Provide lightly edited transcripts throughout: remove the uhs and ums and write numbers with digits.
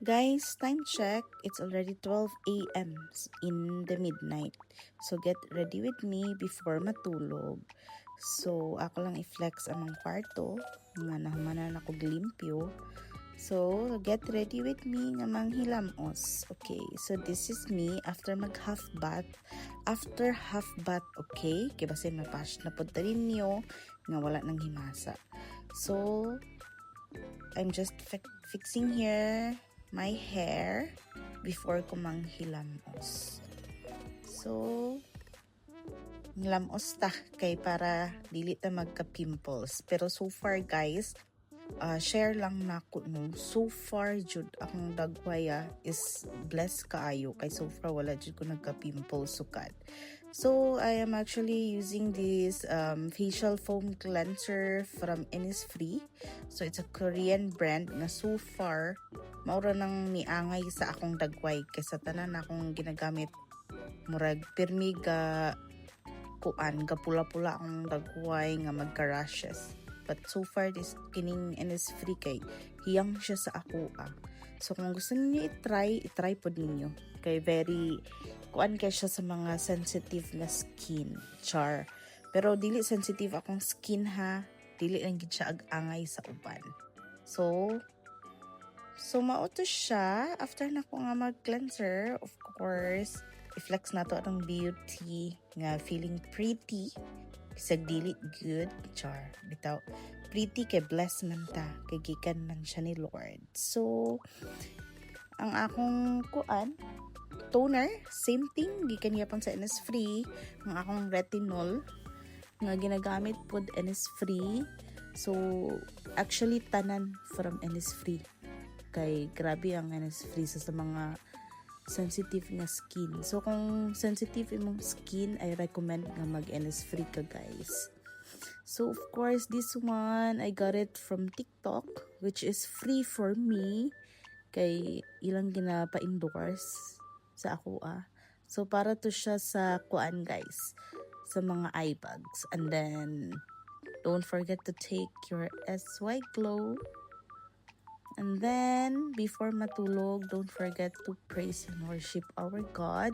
Guys, time check. It's already 12 a.m. in the midnight. So get ready with me before matulog. So ako lang i-flex among kwarto nga nahumanan ako glimpyo. So get ready with me nga manghilamos. Okay, so this is me after mag half bath. After half bath, okay? Kaya basin mapash na po ninyo nga wala nang himasa. So I'm just fixing here my hair before ko manghilamos. So, hilamos ta kay para dili ta magka-pimples. Pero so far guys, share lang nako no. So far jud akong dagwaya is blessed kaayo kay so far wala jud ko nagka-pimple sukad. So I am actually using this facial foam cleanser from Innisfree. So it's a Korean brand na so far maura nang niangay sa akong dagway kaysa tanan akong ginagamit murag pirmi ga kuan ga pula-pula akong dagway nga magka-rashes. But so far this kining Innisfree kay hiyang siya sa ako So kung gusto niyo i-try po ninyo. Kay very kuan kay siya sa mga sensitive na skin, char. Pero dili sensitive akong skin ha. Dili lang gid siya ag-angay sa uban. So mauto siya after na ko nga mag-cleanser, of course, i-flex na to ang beauty nga feeling pretty. Kisag dili good, char. Bitaw, pretty kay bless man ta. Kay gikan man siya ni Lord. So, ang akong kuan, toner, same thing. Gikan yapang sa Innisfree. Ang akong retinol, nga ginagamit po Innisfree. So, actually, tanan from Innisfree. Kay grabe ang Innisfree sa mga sensitive nga skin. So kung sensitive imong skin, I recommend nga mag-Innisfree ka guys. So of course this one I got it from TikTok, which is free for me kay ilang ginapa-endorse sa ako So para to siya sa kuan guys, sa mga eye bags. And then don't forget to take your SY Glow. And then, before matulog, don't forget to praise and worship our God.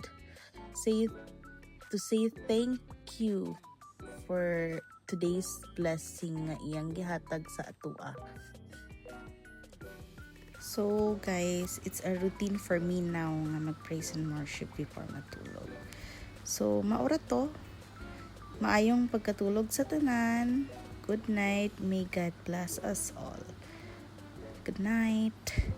To say thank you for today's blessing nga iyang gihatag sa atua. So guys, it's a routine for me now nga mag-praise and worship before matulog. So maura to. Maayong pagkatulog sa tanan. Good night. May God bless us all. Good night.